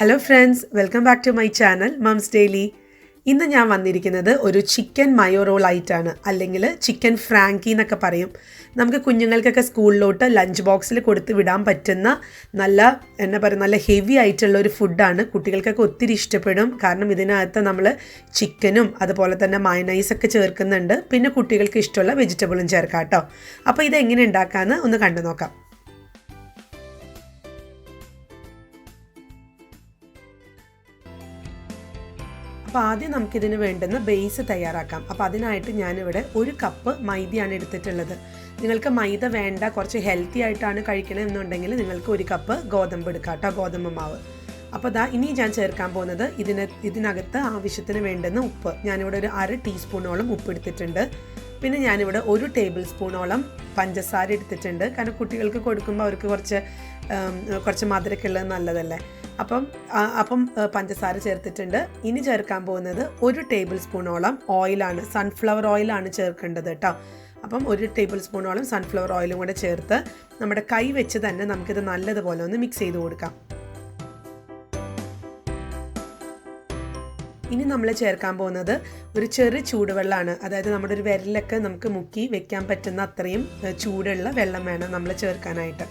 Hello friends, welcome back to my channel Moms Daily. ഇന്ന് ഞാൻ വന്നിരിക്കുന്നത് ഒരു ചിക്കൻ മയോ റോൾ ആയിട്ടാണ്, അല്ലെങ്കിൽ ചിക്കൻ ഫ്രാങ്കി എന്നൊക്കെ പറയും. നമുക്ക് കുഞ്ഞുങ്ങൾക്കൊക്കെ സ്കൂളിലോട്ട് ലഞ്ച് ബോക്സിൽ കൊടുത്ത് വിടാൻ പറ്റുന്ന നല്ല ഹെവി ആയിട്ടുള്ള ഒരു ഫുഡാണ്. കുട്ടികൾക്കൊക്കെ ഒത്തിരി ഇഷ്ടപ്പെടും. കാരണം ഇതിനകത്ത് നമ്മൾ ചിക്കനും അതുപോലെ തന്നെ മയനൈസൊക്കെ ചേർക്കുന്നുണ്ട്. പിന്നെ കുട്ടികൾക്ക് ഇഷ്ടമുള്ള വെജിറ്റബിളും ചേർക്കാം കേട്ടോ. അപ്പോൾ ഇതെങ്ങനെ ഉണ്ടാക്കാമെന്ന് ഒന്ന് കണ്ടു നോക്കാം. അപ്പോൾ ആദ്യം നമുക്കിതിന് വേണ്ടുന്ന ബേസ് തയ്യാറാക്കാം. അപ്പോൾ അതിനായിട്ട് ഞാനിവിടെ 1 കപ്പ് മൈദയാണ് എടുത്തിട്ടുള്ളത്. നിങ്ങൾക്ക് മൈദ വേണ്ട, കുറച്ച് ഹെൽത്തി ആയിട്ടാണ് കഴിക്കണമെന്നുണ്ടെങ്കിൽ നിങ്ങൾക്ക് 1 കപ്പ് ഗോതമ്പ് എടുക്കാം കേട്ടോ, ഗോതമ്പ് മാവ്. അപ്പോൾ ഇനി ഞാൻ ചേർക്കാൻ പോകുന്നത് ഇതിനകത്ത് ആവശ്യത്തിന് വേണ്ടുന്ന ഉപ്പ്. ഞാനിവിടെ ഒരു 1/2 ടീസ്പൂണോളം ഉപ്പ് എടുത്തിട്ടുണ്ട്. പിന്നെ ഞാനിവിടെ 1 ടേബിൾ സ്പൂണോളം പഞ്ചസാര എടുത്തിട്ടുണ്ട്. കാരണം കുട്ടികൾക്ക് കൊടുക്കുമ്പോൾ അവർക്ക് കുറച്ച് മധുരമൊക്കെ ഉള്ളത് നല്ലതല്ലേ. അപ്പം പഞ്ചസാര ചേർത്തിട്ടുണ്ട്. ഇനി ചേർക്കാൻ പോകുന്നത് 1 ടേബിൾ സ്പൂണോളം ഓയിലാണ്, സൺഫ്ലവർ ഓയിലാണ് ചേർക്കേണ്ടത് കേട്ടോ. അപ്പം 1 ടേബിൾ സ്പൂണോളം സൺഫ്ലവർ ഓയിലും കൂടെ ചേർത്ത് നമ്മുടെ കൈ വെച്ച് തന്നെ നമുക്കിത് നല്ലതുപോലെ ഒന്ന് മിക്സ് ചെയ്ത് കൊടുക്കാം. ഇനി നമ്മൾ ചേർക്കാൻ പോകുന്നത് ഒരു ചെറു ചൂടുവെള്ളമാണ്. അതായത് നമ്മുടെ ഒരു വിരലൊക്കെ നമുക്ക് മുക്കി വെക്കാൻ പറ്റുന്ന അത്രയും ചൂടുള്ള വെള്ളം വേണം നമ്മൾ ചേർക്കാനായിട്ട്.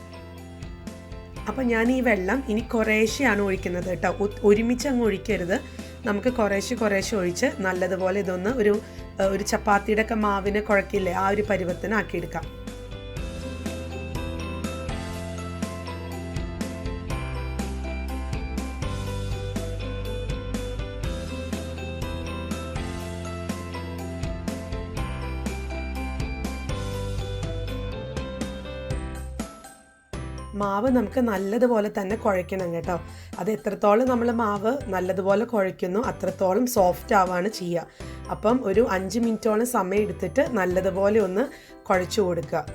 അപ്പോൾ ഞാൻ ഈ വെള്ളം ഇനി കുറേശ്ശെയാണ് ഒഴിക്കുന്നത് കേട്ടോ, ഒരുമിച്ച് അങ്ങ് ഒഴിക്കരുത്. നമുക്ക് കുറേശ്ശെ ഒഴിച്ച് നല്ലതുപോലെ ഇതൊന്ന് ഒരു ചപ്പാത്തിയുടെ ഒക്കെ മാവിന് കുഴക്കില്ലേ, ആ ഒരു പരുവത്തിനാക്കിയെടുക്കാം. മാവ് നമുക്ക് നല്ലതുപോലെ തന്നെ കുഴയ്ക്കണം കേട്ടോ. അത് എത്രത്തോളം നമ്മൾ മാവ് നല്ലതുപോലെ കുഴയ്ക്കുന്നു അത്രത്തോളം സോഫ്റ്റ് ആവുകയാണ് ചെയ്യുക. അപ്പം ഒരു 5 മിനിറ്റോളം സമയം എടുത്തിട്ട് നല്ലതുപോലെ ഒന്ന് കുഴച്ചു കൊടുക്കുക.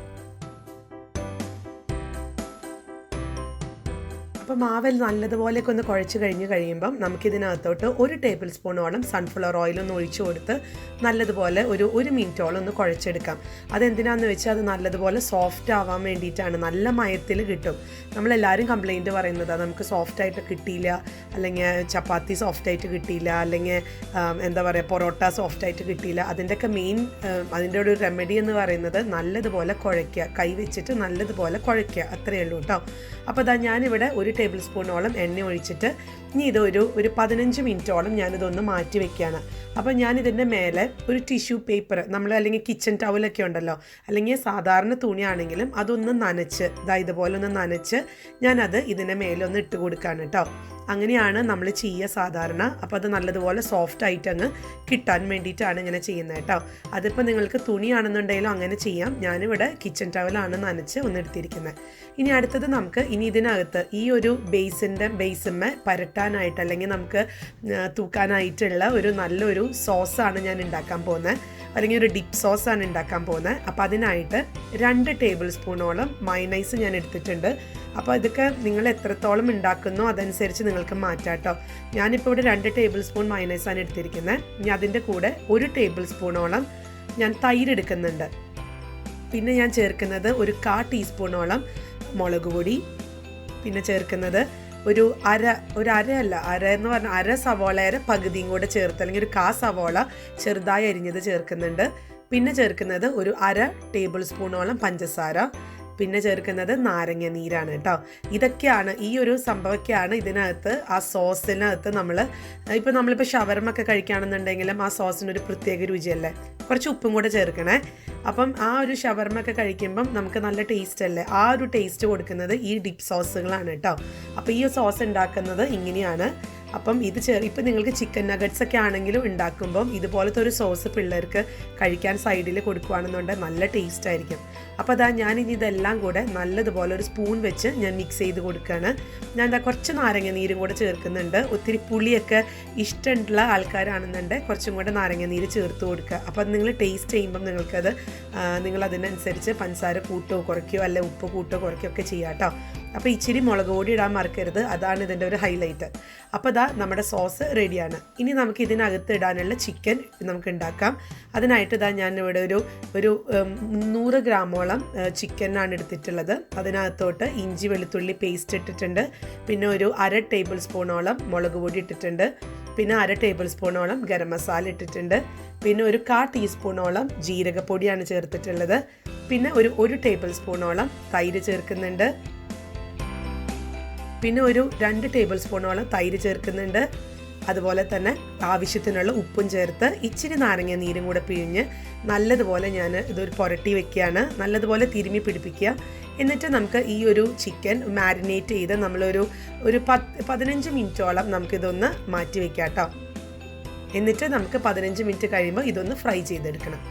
അപ്പോൾ മാവിൽ നല്ലതുപോലെയൊക്കെ ഒന്ന് കുഴച്ച് കഴിയുമ്പം നമുക്കിതിനകത്തോട്ട് 1 ടേബിൾ സ്പൂണോളം സൺഫ്ലവർ ഓയിലൊന്ന് ഒഴിച്ചു കൊടുത്ത് നല്ലതുപോലെ ഒരു മിനിറ്റോളം ഒന്ന് കുഴച്ചെടുക്കാം. അതെന്തിനാണെന്ന് വെച്ചാൽ അത് നല്ലതുപോലെ സോഫ്റ്റ് ആവാൻ വേണ്ടിയിട്ടാണ്. നല്ല മയത്തിൽ കിട്ടും. നമ്മളെല്ലാവരും കംപ്ലൈൻറ്റ് പറയുന്നത് നമുക്ക് സോഫ്റ്റായിട്ട് കിട്ടിയില്ല, അല്ലെങ്കിൽ ചപ്പാത്തി സോഫ്റ്റായിട്ട് കിട്ടിയില്ല, അല്ലെങ്കിൽ പൊറോട്ട സോഫ്റ്റായിട്ട് കിട്ടിയില്ല. അതിൻ്റെയൊക്കെ അതിൻ്റെ ഒരു റെമഡി എന്ന് പറയുന്നത് നല്ലതുപോലെ കുഴയ്ക്കുക, കൈ വെച്ചിട്ട് നല്ലതുപോലെ കുഴയ്ക്കുക, അത്രയേ ഉള്ളൂ കേട്ടോ. അപ്പോൾ ഞാനിവിടെ 1 ടേബിൾ സ്പൂണോളം എണ്ണ ഒഴിച്ചിട്ട് ഇനി ഒരു 15 മിനിറ്റോളം ഞാനിതൊന്ന് മാറ്റി വെക്കുകയാണ്. അപ്പോൾ ഞാനിതിൻ്റെ മേലെ ഒരു ടിഷ്യൂ പേപ്പർ, അല്ലെങ്കിൽ കിച്ചൺ ടവലൊക്കെ ഉണ്ടല്ലോ, അല്ലെങ്കിൽ സാധാരണ തുണിയാണെങ്കിലും അതൊന്ന് നനച്ച് ഇതുപോലെ ഒന്ന് നനച്ച് ഞാനത് ഇതിൻ്റെ മേലെ ഒന്ന് ഇട്ട് കൊടുക്കുകയാണ് കേട്ടോ. അങ്ങനെയാണ് നമ്മൾ ചെയ്യുക സാധാരണ. അപ്പോൾ അത് നല്ലതുപോലെ സോഫ്റ്റ് ആയിട്ട് അങ്ങ് കിട്ടാൻ വേണ്ടിയിട്ടാണ് ഇങ്ങനെ ചെയ്യുന്നത് കേട്ടോ. അതിപ്പോൾ നിങ്ങൾക്ക് തുണിയാണെന്നുണ്ടെങ്കിലും അങ്ങനെ ചെയ്യാം. ഞാനിവിടെ കിച്ചൺ ടവലാണ് നനച്ച് ഒന്ന് എടുത്തിരിക്കുന്നത്. ഇനി അടുത്തത് നമുക്ക് ഇതിനകത്ത് ഈ ഒരു ബേസിന്മേ പരട്ടാനായിട്ട് അല്ലെങ്കിൽ നമുക്ക് തൂക്കാനായിട്ടുള്ള നല്ലൊരു സോസാണ് ഞാൻ ഉണ്ടാക്കാൻ പോകുന്നത്, അല്ലെങ്കിൽ ഒരു ഡിപ്പ് സോസാണ് ഉണ്ടാക്കാൻ പോകുന്നത്. അപ്പോൾ അതിനായിട്ട് 2 ടേബിൾ സ്പൂണോളം മയനൈസ് ഞാൻ എടുത്തിട്ടുണ്ട്. അപ്പോൾ ഇതൊക്കെ നിങ്ങൾ എത്രത്തോളം ഉണ്ടാക്കുന്നോ അതനുസരിച്ച് നിങ്ങൾക്ക് മാറ്റാം കേട്ടോ. ഞാനിപ്പോൾ ഇവിടെ 2 ടേബിൾ സ്പൂൺ മയനൈസാണ് എടുത്തിരിക്കുന്നത്. ഇനി അതിൻ്റെ കൂടെ 1 ടേബിൾ സ്പൂണോളം ഞാൻ തൈര് എടുക്കുന്നുണ്ട്. പിന്നെ ഞാൻ ചേർക്കുന്നത് ഒരു 1/4 ടീസ്പൂണോളം മുളക് പൊടി. പിന്നെ ചേർക്കുന്നത് അര സവോളയുടെ പകുതിയും കൂടെ ചേർത്ത്, അല്ലെങ്കിൽ ഒരു 1/4 സവോള ചെറുതായി അരിഞ്ഞത് ചേർക്കുന്നുണ്ട്. പിന്നെ ചേർക്കുന്നത് ഒരു 1/2 ടേബിൾ സ്പൂണോളം പഞ്ചസാര. പിന്നെ ചേർക്കുന്നത് നാരങ്ങ നീരാണ് കേട്ടോ. ഇതൊക്കെയാണ്, ഈ ഒരു സംഭവമൊക്കെയാണ് ഇതിനകത്ത്, ആ സോസിനകത്ത് നമ്മളിപ്പോൾ ഷവർമൊക്കെ കഴിക്കുകയാണെന്നുണ്ടെങ്കിലും ആ സോസിനൊരു പ്രത്യേക രുചിയല്ലേ. കുറച്ച് ഉപ്പും കൂടെ ചേർക്കണേ. അപ്പം ആ ഒരു ഷവർമൊക്കെ കഴിക്കുമ്പം നമുക്ക് നല്ല ടേസ്റ്റ് അല്ലേ. ആ ഒരു ടേസ്റ്റ് കൊടുക്കുന്നത് ഈ ഡിപ്പ് സോസുകളാണ് കേട്ടോ. അപ്പോൾ ഈ സോസ് ഉണ്ടാക്കുന്നത് ഇങ്ങനെയാണ്. അപ്പം ഇപ്പം നിങ്ങൾക്ക് ചിക്കൻ നഗറ്റ്സ് ഒക്കെ ആണെങ്കിലും ഉണ്ടാക്കുമ്പം ഇതുപോലത്തെ ഒരു സോസ് പിള്ളേർക്ക് കഴിക്കാൻ സൈഡിൽ കൊടുക്കുകയാണെന്നുണ്ടെങ്കിൽ നല്ല ടേസ്റ്റ് ആയിരിക്കും. അപ്പോൾ ഞാൻ ഇനി ഇതെല്ലാം കൂടെ നല്ലതുപോലെ ഒരു സ്പൂൺ വെച്ച് ഞാൻ മിക്സ് ചെയ്ത് കൊടുക്കുകയാണ്. ഞാൻ കുറച്ച് നാരങ്ങ നീരും കൂടെ ചേർക്കുന്നുണ്ട്. ഒത്തിരി പുളിയൊക്കെ ഇഷ്ടമുള്ള ആൾക്കാരാണെന്നുണ്ടെങ്കിൽ കുറച്ചും കൂടെ നാരങ്ങ നീര് ചേർത്ത് കൊടുക്കുക. അപ്പോൾ നിങ്ങൾ ടേസ്റ്റ് ചെയ്യുമ്പം നിങ്ങളതിനനുസരിച്ച് പഞ്ചസാര കൂട്ടോ കുറയ്ക്കുകയോ അല്ലെ ഉപ്പ് കൂട്ടോ കുറയ്ക്കുകയോ ഒക്കെ ചെയ്യാം കേട്ടോ. അപ്പോൾ ഇച്ചിരി മുളക് പൊടി ഇടാൻ മറക്കരുത്, അതാണ് ഇതിൻ്റെ ഒരു ഹൈലൈറ്റ്. അപ്പോൾ ഇതാ നമ്മുടെ സോസ് റെഡിയാണ്. ഇനി നമുക്ക് ഇതിനകത്ത് ഇടാനുള്ള ചിക്കൻ നമുക്ക് ഉണ്ടാക്കാം. അതിനായിട്ട് ഇതാ ഞാൻ ഇവിടെ ഒരു 300 ഗ്രാമോളം ചിക്കനാണ് എടുത്തിട്ടുള്ളത്. അതിനകത്തോട്ട് ഇഞ്ചി വെളുത്തുള്ളി പേസ്റ്റ് ഇട്ടിട്ടുണ്ട്, പിന്നെ ഒരു 1/2 ടേബിൾ സ്പൂണോളം മുളക് പൊടി ഇട്ടിട്ടുണ്ട്, പിന്നെ 1/2 ടേബിൾ സ്പൂണോളം ഗരം മസാല ഇട്ടിട്ടുണ്ട്, പിന്നെ ഒരു 1/4 ടീസ്പൂണോളം ജീരകപ്പൊടിയാണ് ചേർത്തിട്ടുള്ളത്, പിന്നെ ഒരു ടേബിൾ സ്പൂണോളം തൈര് ചേർക്കുന്നുണ്ട്, പിന്നെ ഒരു 2 ടേബിൾ സ്പൂണോളം തൈര് ചേർക്കുന്നുണ്ട്. അതുപോലെ തന്നെ ആവശ്യത്തിനുള്ള ഉപ്പും ചേർത്ത് ഇച്ചിരി നാരങ്ങ നീരും കൂടെ പിഴിഞ്ഞ് നല്ലതുപോലെ ഞാൻ ഇതൊരു പുരട്ടി വെക്കുകയാണ്. നല്ലതുപോലെ തിരുമ്മി പിടിപ്പിക്കുക. എന്നിട്ട് നമുക്ക് ഈ ഒരു ചിക്കൻ മാരിനേറ്റ് ചെയ്ത് നമ്മളൊരു 15 മിനിറ്റോളം നമുക്കിതൊന്ന് മാറ്റി വെക്കാം കേട്ടോ. എന്നിട്ട് നമുക്ക് 15 മിനിറ്റ് കഴിയുമ്പോൾ ഇതൊന്ന് ഫ്രൈ ചെയ്തെടുക്കണം.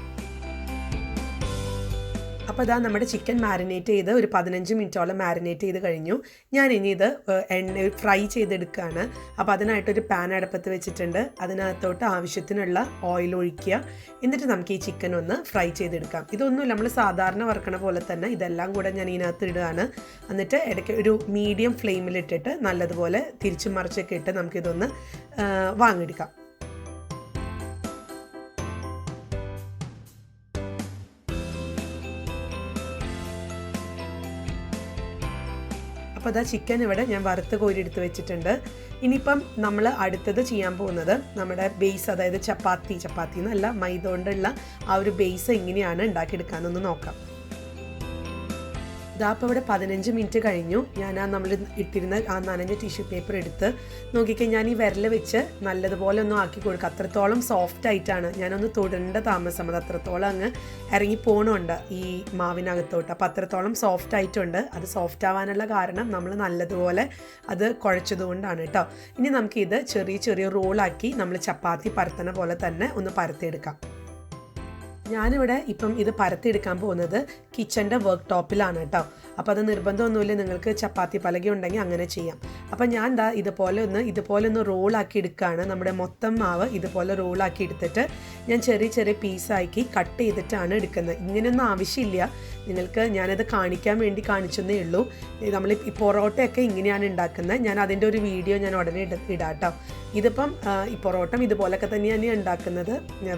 അപ്പോൾ ഇതാ നമ്മുടെ ചിക്കൻ മാരിനേറ്റ് ചെയ്ത് ഒരു 15 മിനിറ്റോളം മാരിനേറ്റ് ചെയ്ത് കഴിഞ്ഞു. ഞാൻ ഇനി ഇത് ഫ്രൈ ചെയ്തെടുക്കുകയാണ്. അപ്പോൾ അതിനായിട്ടൊരു പാൻ അടുപ്പത്ത് വെച്ചിട്ടുണ്ട്. അതിനകത്തോട്ട് ആവശ്യത്തിനുള്ള ഓയിൽ ഒഴിക്കുക. എന്നിട്ട് നമുക്ക് ഈ ചിക്കൻ ഒന്ന് ഫ്രൈ ചെയ്തെടുക്കാം. ഇതൊന്നുമില്ല, നമ്മൾ സാധാരണ വറുക്കണ പോലെ തന്നെ ഇതെല്ലാം കൂടെ ഞാൻ ഇതിനകത്ത് ഇടുകയാണ്. എന്നിട്ട് ഇടയ്ക്ക് ഒരു മീഡിയം ഫ്ലെയിമിലിട്ടിട്ട് നല്ലതുപോലെ തിരിച്ചും മറിച്ചൊക്കെ ഇട്ട് നമുക്കിതൊന്ന് വാങ്ങിയെടുക്കാം. അപ്പോൾ അതാ ചിക്കൻ ഇവിടെ ഞാൻ വറുത്ത് കോരി എടുത്ത് വെച്ചിട്ടുണ്ട്. ഇനിയിപ്പം നമ്മൾ അടുത്തത് ചെയ്യാൻ പോകുന്നത് നമ്മുടെ ബേസ്, അതായത് ചപ്പാത്തി എന്നല്ല, മൈദ കൊണ്ടുള്ള ആ ഒരു ബേസ് എങ്ങനെയാണ് ഉണ്ടാക്കിയെടുക്കാമെന്നൊന്ന് നോക്കാം. ഇതാ അപ്പോൾ ഇവിടെ 15 മിനിറ്റ് കഴിഞ്ഞു. ഞാൻ നമ്മൾ ഇട്ടിരുന്ന ആ നനഞ്ഞ ടിഷ്യൂ പേപ്പർ എടുത്ത് നോക്കിക്കഴിഞ്ഞാൽ ഞാൻ ഈ വിരൽ വെച്ച് നല്ലതുപോലെ ഒന്ന് ആക്കി കൊടുക്കുക. അത്രത്തോളം സോഫ്റ്റ് ആയിട്ടാണ്, ഞാനൊന്ന് തൊടേണ്ട താമസം, അത് അത്രത്തോളം അങ്ങ് ഇറങ്ങി പോകണുണ്ട് ഈ മാവിനകത്തോട്ട്. അപ്പോൾ അത്രത്തോളം സോഫ്റ്റ് ആയിട്ടുണ്ട്. അത് സോഫ്റ്റ് ആവാനുള്ള കാരണം നമ്മൾ നല്ലതുപോലെ അത് കുഴച്ചതുകൊണ്ടാണ് കേട്ടോ. ഇനി നമുക്കിത് ചെറിയ റോളാക്കി നമ്മൾ ചപ്പാത്തി പരത്തണ പോലെ തന്നെ ഒന്ന് പരത്തിയെടുക്കാം. ഞാനിവിടെ ഇപ്പം ഇത് പരത്തിയെടുക്കാൻ പോകുന്നത് കിച്ചൻ്റെ വർക്ക് ടോപ്പിലാണ് കേട്ടോ. അപ്പോൾ അത് നിർബന്ധമൊന്നുമില്ല, നിങ്ങൾക്ക് ചപ്പാത്തി പലക ഉണ്ടെങ്കിൽ അങ്ങനെ ചെയ്യാം. അപ്പോൾ ഞാൻ ഇതുപോലെ ഒന്ന് റോളാക്കി എടുക്കുകയാണ്. നമ്മുടെ മൊത്തം മാവ് ഇതുപോലെ റോളാക്കി എടുത്തിട്ട് ഞാൻ ചെറിയ പീസാക്കി കട്ട് ചെയ്തിട്ടാണ് എടുക്കുന്നത്. ഇങ്ങനെയൊന്നും ആവശ്യമില്ല, നിങ്ങൾക്ക് ഞാനത് കാണിക്കാൻ വേണ്ടി കാണിച്ചെന്നേ ഉള്ളൂ. നമ്മൾ ഈ പൊറോട്ടയൊക്കെ ഇങ്ങനെയാണ് ഉണ്ടാക്കുന്നത്. ഞാൻ അതിൻ്റെ ഒരു വീഡിയോ ഞാൻ ഉടനെ ഇടാം കേട്ടോ. ഇതിപ്പം ഈ പൊറോട്ടം ഇതുപോലൊക്കെ തന്നെയാണ് ഉണ്ടാക്കുന്നത്,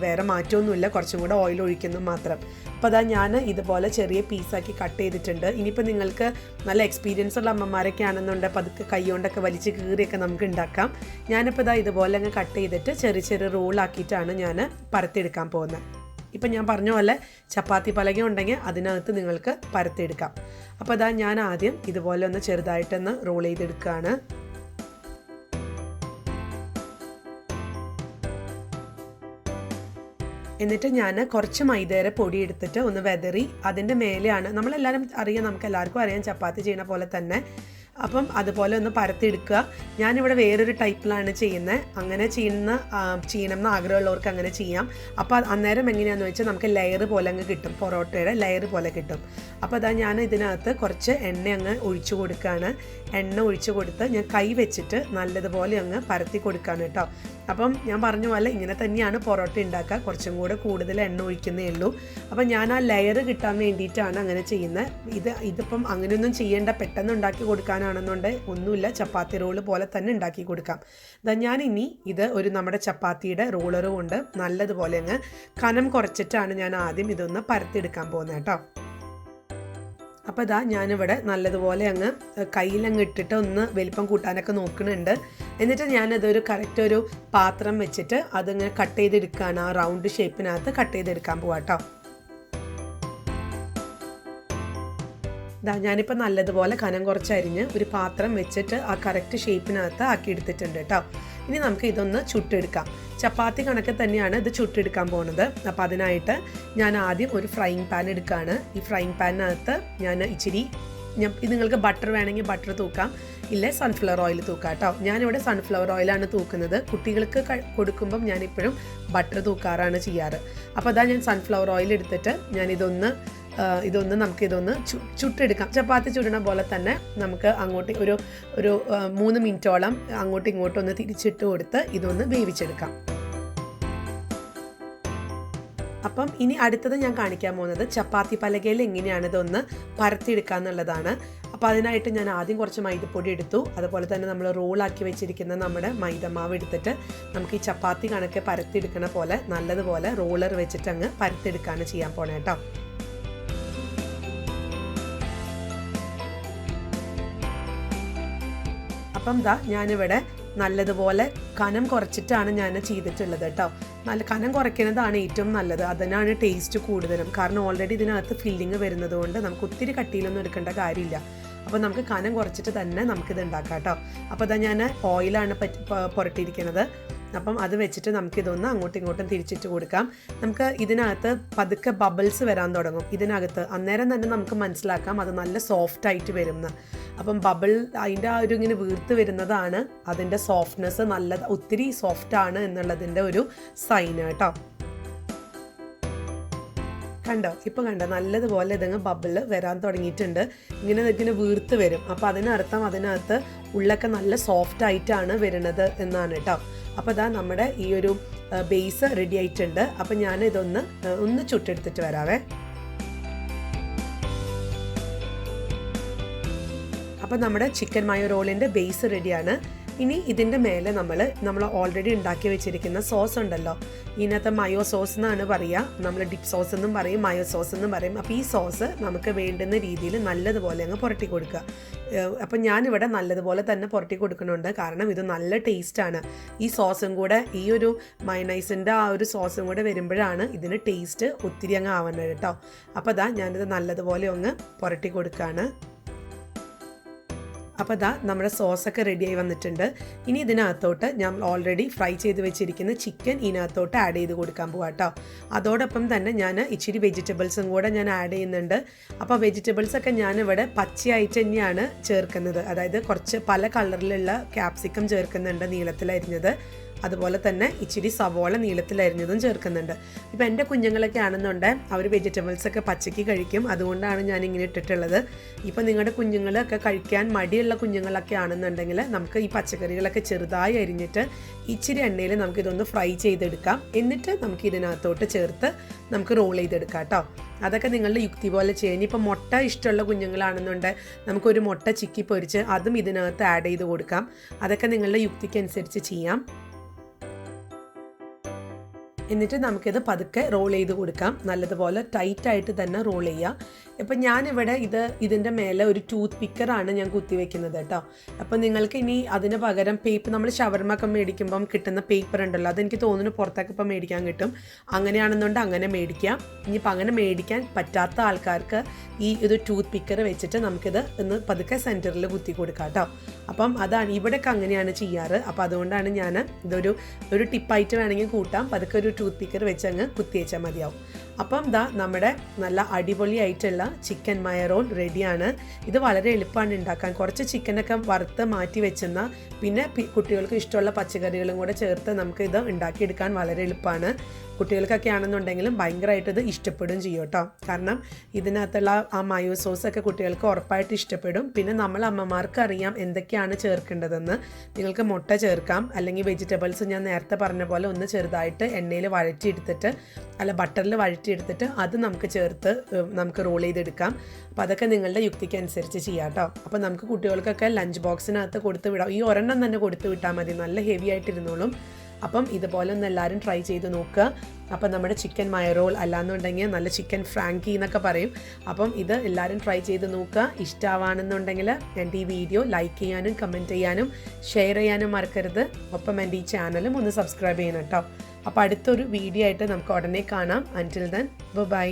വേറെ മാറ്റമൊന്നുമില്ല, കുറച്ചും കൂടെ ഓയിൽ ഒഴിക്കുന്നു മാത്രം. അപ്പോൾ അതാ ഞാൻ ഇതുപോലെ ചെറിയ പീസാക്കി കട്ട് ചെയ്തിട്ടുണ്ട്. ഇനിയിപ്പോൾ നിങ്ങൾക്ക് നല്ല എക്സ്പീരിയൻസ് ഉള്ള അമ്മമാരൊക്കെ ആണെന്നുണ്ടെങ്കിൽ പതുക്കെ കൈ കൊണ്ടൊക്കെ വലിച്ച് കീറിയൊക്കെ നമുക്ക് ഉണ്ടാക്കാം. ഞാനിപ്പോൾ ഇതുപോലെ അങ്ങ് കട്ട് ചെയ്തിട്ട് ചെറിയ റോളാക്കിയിട്ടാണ് ഞാൻ പരത്തിയെടുക്കാൻ പോകുന്നത്. ഇപ്പം ഞാൻ പറഞ്ഞ പോലെ ചപ്പാത്തി പലക ഉണ്ടെങ്കിൽ അതിനകത്ത് നിങ്ങൾക്ക് പരത്തിയെടുക്കാം. അപ്പോൾ അതാ ഞാൻ ആദ്യം ഇതുപോലെ ഒന്ന് ചെറുതായിട്ടൊന്ന് റോൾ ചെയ്തെടുക്കുകയാണ്. എന്നിട്ട് ഞാൻ കുറച്ച് മൈദയുടെ പൊടി എടുത്തിട്ട് ഒന്ന് വെതറി അതിൻ്റെ മേലെയാണ്, നമുക്ക് എല്ലാവർക്കും അറിയാം ചപ്പാത്തി ചെയ്യണ പോലെ തന്നെ. അപ്പം അതുപോലെ ഒന്ന് പരത്തിയെടുക്കുക. ഞാനിവിടെ വേറൊരു ടൈപ്പിലാണ് ചെയ്യുന്നത്. അങ്ങനെ ചെയ്യണം എന്ന് ആഗ്രഹമുള്ളവർക്ക് അങ്ങനെ ചെയ്യാം. അപ്പോൾ അന്നേരം എങ്ങനെയാണെന്ന് വെച്ചാൽ നമുക്ക് ലെയർ പോലെ അങ്ങ് കിട്ടും, പൊറോട്ടയുടെ ലെയർ പോലെ കിട്ടും. അപ്പോൾ അതാ ഞാൻ ഇതിനകത്ത് കുറച്ച് എണ്ണ അങ്ങ് ഒഴിച്ചു കൊടുക്കുകയാണ്. എണ്ണ ഒഴിച്ചു കൊടുത്ത് ഞാൻ കൈ വെച്ചിട്ട് നല്ലതുപോലെ അങ്ങ് പരത്തി കൊടുക്കുകയാണ് കേട്ടോ. അപ്പം ഞാൻ പറഞ്ഞ പോലെ ഇങ്ങനെ തന്നെയാണ് പൊറോട്ട ഉണ്ടാക്കുക, കുറച്ചും കൂടെ കൂടുതൽ എണ്ണ ഒഴിക്കുന്നേ ഉള്ളൂ. അപ്പം ഞാൻ ആ ലെയർ കിട്ടാൻ വേണ്ടിയിട്ടാണ് അങ്ങനെ ചെയ്യുന്നത്. ഇതിപ്പം അങ്ങനെയൊന്നും ചെയ്യേണ്ട, പെട്ടെന്ന് ഉണ്ടാക്കി കൊടുക്കാനാണെന്നുണ്ടെങ്കിൽ ഒന്നുമില്ല, ചപ്പാത്തി റോള് പോലെ തന്നെ ഉണ്ടാക്കി കൊടുക്കാം. ഞാനിനി ഇത് നമ്മുടെ ചപ്പാത്തിയുടെ റോളർ കൊണ്ട് നല്ലതുപോലെ അങ്ങ് കനം കുറച്ചിട്ടാണ് ഞാൻ ആദ്യം ഇതൊന്ന് പരത്തിയെടുക്കാൻ പോകുന്നത് കേട്ടോ. അപ്പോൾ ഞാനിവിടെ നല്ലതുപോലെ അങ്ങ് കയ്യിലങ്ങ് ഇട്ടിട്ട് ഒന്ന് വലിപ്പം കൂട്ടാനൊക്കെ നോക്കുന്നുണ്ട്. എന്നിട്ട് ഞാനതൊരു കറക്റ്റ് ഒരു പാത്രം വെച്ചിട്ട് അതിങ്ങനെ കട്ട് ചെയ്തെടുക്കുകയാണ്. ആ റൗണ്ട് ഷേപ്പിനകത്ത് കട്ട് ചെയ്തെടുക്കാൻ പോവാം കേട്ടോ. ഞാനിപ്പോൾ നല്ലതുപോലെ കനം കുറച്ചരിഞ്ഞ് ഒരു പാത്രം വെച്ചിട്ട് ആ കറക്റ്റ് ഷേപ്പിനകത്ത് ആക്കി എടുത്തിട്ടുണ്ട് കേട്ടോ. ഇനി നമുക്ക് ഇതൊന്ന് ചുട്ടെടുക്കാം. ചപ്പാത്തി കണക്ക് തന്നെയാണ് ഇത് ചുട്ടെടുക്കാൻ പോകുന്നത്. അപ്പോൾ അതിനായിട്ട് ഞാൻ ആദ്യം ഒരു ഫ്രൈയിങ് പാൻ എടുക്കുകയാണ്. ഈ ഫ്രൈയിങ് പാനിനകത്ത് ഞാൻ നിങ്ങൾക്ക് ബട്ടർ വേണമെങ്കിൽ ബട്ടർ തൂക്കാം, ഇല്ലേ സൺഫ്ലവർ ഓയിൽ തൂക്കാം കേട്ടോ. ഞാനിവിടെ സൺഫ്ലവർ ഓയിലാണ് തൂക്കുന്നത്. കുട്ടികൾക്ക് കൊടുക്കുമ്പം ഞാനിപ്പോഴും ബട്ടർ തൂക്കാറാണ് ചെയ്യാറ്. അപ്പോൾ ഞാൻ സൺഫ്ലവർ ഓയിൽ എടുത്തിട്ട് ഇതൊന്ന് നമുക്കിതൊന്ന് ചുട്ടെടുക്കാം. ചപ്പാത്തി ചുടണ പോലെ തന്നെ നമുക്ക് അങ്ങോട്ട് ഒരു 3 മിനിറ്റോളം അങ്ങോട്ടും ഇങ്ങോട്ടും ഒന്ന് തിരിച്ചിട്ട് കൊടുത്ത് ഇതൊന്ന് വേവിച്ചെടുക്കാം. അപ്പം ഇനി അടുത്തത് ഞാൻ കാണിക്കാൻ പോകുന്നത് ചപ്പാത്തി പലകയിൽ എങ്ങനെയാണ് ഇതൊന്ന് പരത്തിയെടുക്കുക എന്നുള്ളതാണ്. അപ്പോൾ അതിനായിട്ട് ഞാൻ ആദ്യം കുറച്ച് മൈദപ്പൊടി എടുത്തു. അതുപോലെ തന്നെ നമ്മൾ റോളാക്കി വെച്ചിരിക്കുന്ന നമ്മുടെ മൈദമാവ് എടുത്തിട്ട് നമുക്ക് ഈ ചപ്പാത്തി കണക്കെ പരത്തിയെടുക്കണ പോലെ നല്ലതുപോലെ റോളർ വെച്ചിട്ട് അങ്ങ് പരത്തിയെടുക്കുകയാണ് ചെയ്യാൻ പോണേ കേട്ടോ. അപ്പം ഞാനിവിടെ നല്ലതുപോലെ കനം കുറച്ചിട്ടാണ് ഞാൻ ചെയ്തിട്ടുള്ളത് കേട്ടോ. നല്ല കനം കുറയ്ക്കുന്നതാണ് ഏറ്റവും നല്ലത്, അതിനാണ് ടേസ്റ്റ് കൂടുതലും. കാരണം ഓൾറെഡി ഇതിനകത്ത് ഫില്ലിങ് വരുന്നത് കൊണ്ട് നമുക്ക് ഒത്തിരി കട്ടിയിലൊന്നും എടുക്കേണ്ട കാര്യമില്ല. അപ്പോൾ നമുക്ക് കനം കുറച്ചിട്ട് തന്നെ നമുക്കിത് ഉണ്ടാക്കാം കേട്ടോ. അപ്പോൾ ഞാൻ ഓയിലാണ് പുരട്ടിയിരിക്കുന്നത്. അപ്പം അത് വെച്ചിട്ട് നമുക്കിതൊന്ന് അങ്ങോട്ടും ഇങ്ങോട്ടും തിരിച്ചിട്ട് കൊടുക്കാം. നമുക്ക് ഇതിനകത്ത് പതുക്കെ ബബിൾസ് വരാൻ തുടങ്ങും ഇതിനകത്ത്. അന്നേരം തന്നെ നമുക്ക് മനസ്സിലാക്കാം അത് നല്ല സോഫ്റ്റ് ആയിട്ട് വരുമെന്ന്. അപ്പം ബബിൾ അതിൻ്റെ ആ ഒരു ഇങ്ങനെ വീർത്ത് വരുന്നതാണ് അതിൻ്റെ സോഫ്റ്റ്നെസ്, നല്ല ഒത്തിരി സോഫ്റ്റാണ് എന്നുള്ളതിൻ്റെ ഒരു സൈൻ കേട്ടോ. കണ്ടോ, ഇപ്പോൾ കണ്ടോ നല്ലതുപോലെ ഇതങ്ങ് ബബിൾ വരാൻ തുടങ്ങിയിട്ടുണ്ട്. ഇങ്ങനെ വീർത്ത് വരും. അപ്പോൾ അതിനർത്ഥം അതിനകത്ത് ഉള്ളൊക്കെ നല്ല സോഫ്റ്റ് ആയിട്ടാണ് വരുന്നത് എന്നാണ് കേട്ടോ. അപ്പോൾ നമ്മുടെ ഈ ഒരു ബേസ് റെഡി ആയിട്ടുണ്ട്. അപ്പം ഞാൻ ഇതൊന്ന് ചുട്ടെടുത്തിട്ട് വരാവേ. അപ്പോൾ നമ്മുടെ ചിക്കൻ മയോ റോളിൻ്റെ ബേസ് റെഡിയാണ്. ഇനി ഇതിൻ്റെ മേലെ നമ്മൾ ഓൾറെഡി ഉണ്ടാക്കി വെച്ചിരിക്കുന്ന സോസ് ഉണ്ടല്ലോ, ഇതിനകത്ത് മയോ സോസ് എന്നാണ് പറയുക. നമ്മൾ ഡിപ്പ് സോസ് എന്നും പറയും, മയോ സോസ് എന്നും പറയും. അപ്പോൾ ഈ സോസ് നമുക്ക് വേണ്ടുന്ന രീതിയിൽ നല്ലതുപോലെ അങ്ങ് പുരട്ടി കൊടുക്കുക. അപ്പം ഞാനിവിടെ നല്ലതുപോലെ തന്നെ പുരട്ടി കൊടുക്കുന്നുണ്ട്, കാരണം ഇത് നല്ല ടേസ്റ്റാണ്. ഈ സോസും കൂടെ, ഈ ഒരു മയണൈസിൻ്റെ ആ ഒരു സോസും കൂടെ വരുമ്പോഴാണ് ഇതിന് ടേസ്റ്റ് ഒത്തിരി അങ്ങ് ആവുന്നത് കേട്ടോ. അപ്പോൾ ഞാനിത് നല്ലതുപോലെ ഒന്ന് പുരട്ടി കൊടുക്കുകയാണ്. അപ്പോൾ നമ്മുടെ സോസൊക്കെ റെഡിയായി വന്നിട്ടുണ്ട്. ഇനി ഇതിനകത്തോട്ട് ഞാൻ ഓൾറെഡി ഫ്രൈ ചെയ്ത് വെച്ചിരിക്കുന്ന ചിക്കൻ ഇതിനകത്തോട്ട് ആഡ് ചെയ്ത് കൊടുക്കാൻ പോവാം കേട്ടോ. അതോടൊപ്പം തന്നെ ഞാൻ ഇച്ചിരി വെജിറ്റബിൾസും കൂടെ ഞാൻ ആഡ് ചെയ്യുന്നുണ്ട്. അപ്പോൾ വെജിറ്റബിൾസൊക്കെ ഞാനിവിടെ പച്ചയായിട്ട് തന്നെയാണ് ചേർക്കുന്നത്. അതായത് കുറച്ച് പല കളറിലുള്ള ക്യാപ്സിക്കം ചേർക്കുന്നുണ്ട്, നീളത്തിലരിഞ്ഞത്. അതുപോലെ തന്നെ ഇച്ചിരി സവോള നീളത്തിലരിഞ്ഞതും ചേർക്കുന്നുണ്ട്. ഇപ്പോൾ എൻ്റെ കുഞ്ഞുങ്ങളൊക്കെ ആണെന്നുണ്ടെങ്കിൽ അവർ വെജിറ്റബിൾസൊക്കെ പച്ചയ്ക്ക് കഴിക്കും, അതുകൊണ്ടാണ് ഞാൻ ഇങ്ങനെ ഇട്ടിട്ടുള്ളത്. ഇപ്പോൾ നിങ്ങളുടെ കുഞ്ഞുങ്ങളൊക്കെ കഴിക്കാൻ മടിയുള്ള കുഞ്ഞുങ്ങളൊക്കെ ആണെന്നുണ്ടെങ്കിൽ നമുക്ക് ഈ പച്ചക്കറികളൊക്കെ ചെറുതായി അരിഞ്ഞിട്ട് ഇച്ചിരി എണ്ണയിൽ നമുക്കിതൊന്ന് ഫ്രൈ ചെയ്തെടുക്കാം. എന്നിട്ട് നമുക്ക് ഇതിനകത്തോട്ട് ചേർത്ത് നമുക്ക് റോൾ ചെയ്തെടുക്കാം കേട്ടോ. അതൊക്കെ നിങ്ങളുടെ യുക്തി പോലെ ചെയ്യാം. ഇനിയിപ്പോൾ മുട്ട ഇഷ്ടമുള്ള കുഞ്ഞുങ്ങളാണെന്നുണ്ടെങ്കിൽ നമുക്കൊരു മുട്ട ചിക്കി പൊരിച്ച് അതും ഇതിനകത്ത് ആഡ് ചെയ്ത് കൊടുക്കാം. അതൊക്കെ നിങ്ങളുടെ യുക്തിക്കനുസരിച്ച് ചെയ്യാം. എന്നിട്ട് നമുക്കിത് പതുക്കെ റോൾ ചെയ്ത് കൊടുക്കാം. നല്ലതുപോലെ ടൈറ്റായിട്ട് തന്നെ റോൾ ചെയ്യാം. ഇപ്പം ഞാനിവിടെ ഇതിൻ്റെ മേലെ ഒരു ടൂത്ത് പിക്കറാണ് ഞാൻ കുത്തിവെക്കുന്നത് കേട്ടോ. അപ്പം നിങ്ങൾക്ക് ഇനി അതിന് പകരം പേപ്പർ, നമ്മൾ ഷവർമൊക്കെ മേടിക്കുമ്പം കിട്ടുന്ന പേപ്പർ ഉണ്ടല്ലോ, അതെനിക്ക് തോന്നുന്നു പുറത്തൊക്കെ ഇപ്പം മേടിക്കാൻ കിട്ടും. അങ്ങനെയാണെന്നുണ്ടെങ്കിൽ അങ്ങനെ മേടിക്കാം. ഇനിയിപ്പോൾ അങ്ങനെ മേടിക്കാൻ പറ്റാത്ത ആൾക്കാർക്ക് ഈ ഒരു ടൂത്ത് പിക്കർ വെച്ചിട്ട് നമുക്കിത് ഒന്ന് പതുക്കെ സെൻറ്ററിൽ കുത്തി കൊടുക്കാം കേട്ടോ. അപ്പം അതാണ് ഇവിടെയൊക്കെ അങ്ങനെയാണ് ചെയ്യാറ്. അപ്പോൾ അതുകൊണ്ടാണ് ഞാൻ ഒരു ടിപ്പായിട്ട് വേണമെങ്കിൽ കൂട്ടാം. പതുക്കെ ഒരു ടൂത്ത് പിക്കർ വെച്ച് അങ്ങ് കുത്തി വെച്ചാൽ മതിയാവും. അപ്പം നമ്മുടെ നല്ല അടിപൊളിയായിട്ടുള്ള ചിക്കൻ മയോ റോൾ റെഡിയാണ്. ഇത് വളരെ എളുപ്പമാണ് ഉണ്ടാക്കാൻ. കുറച്ച് ചിക്കനൊക്കെ വറുത്ത് മാറ്റി വെച്ചെന്ന പിന്നെ കുട്ടികൾക്ക് ഇഷ്ടമുള്ള പച്ചക്കറികളും കൂടെ ചേർത്ത് നമുക്കിത് ഉണ്ടാക്കിയെടുക്കാൻ വളരെ എളുപ്പമാണ്. കുട്ടികൾക്കൊക്കെ ആണെന്നുണ്ടെങ്കിലും ഭയങ്കരമായിട്ട് ഇത് ഇഷ്ടപ്പെടും ചെയ്യും കേട്ടോ. കാരണം ഇതിനകത്തുള്ള ആ മയോ സോസൊക്കെ കുട്ടികൾക്ക് ഉറപ്പായിട്ട് ഇഷ്ടപ്പെടും. പിന്നെ നമ്മൾ അമ്മമാർക്ക് അറിയാം എന്തൊക്കെയാണ് ചേർക്കേണ്ടതെന്ന്. നിങ്ങൾക്ക് മുട്ട ചേർക്കാം, അല്ലെങ്കിൽ വെജിറ്റബിൾസ് ഞാൻ നേരത്തെ പറഞ്ഞ പോലെ ഒന്ന് ചെറുതായിട്ട് എണ്ണയിൽ വഴറ്റിയെടുത്തിട്ട്, ബട്ടറിൽ വഴറ്റിയെടുത്തിട്ട് അത് നമുക്ക് ചേർത്ത് നമുക്ക് റോൾ ചെയ്തെടുക്കാം. അപ്പോൾ അതൊക്കെ നിങ്ങളുടെ യുക്തിക്ക് അനുസരിച്ച് ചെയ്യാം കേട്ടോ. അപ്പോൾ നമുക്ക് കുട്ടികൾക്കൊക്കെ ലഞ്ച് ബോക്സിനകത്ത് കൊടുത്ത് വിടാം. ഈ ഒരെണ്ണം തന്നെ കൊടുത്ത് വിട്ടാൽ മതി, നല്ല ഹെവി ആയിട്ടിരുന്നോളും. അപ്പം ഇതുപോലെ ഒന്ന് എല്ലാവരും ട്രൈ ചെയ്ത് നോക്കുക. അപ്പം നമ്മുടെ ചിക്കൻ മയോ റോൾ, അല്ലാന്നുണ്ടെങ്കിൽ നല്ല ചിക്കൻ ഫ്രാങ്കി എന്നൊക്കെ പറയും. അപ്പം ഇത് എല്ലാവരും ട്രൈ ചെയ്ത് നോക്കുക. ഇഷ്ടമാവാണെന്നുണ്ടെങ്കിൽ എൻ്റെ ഈ വീഡിയോ ലൈക്ക് ചെയ്യാനും കമൻറ്റ് ചെയ്യാനും ഷെയർ ചെയ്യാനും മറക്കരുത്. ഒപ്പം എൻ്റെ ഈ ചാനലും ഒന്ന് സബ്സ്ക്രൈബ് ചെയ്യണം കേട്ടോ. അപ്പോൾ അടുത്തൊരു വീഡിയോ ആയിട്ട് നമുക്ക് ഉടനെ കാണാം. അൻറ്റിൽ ദെൻ ബൈ.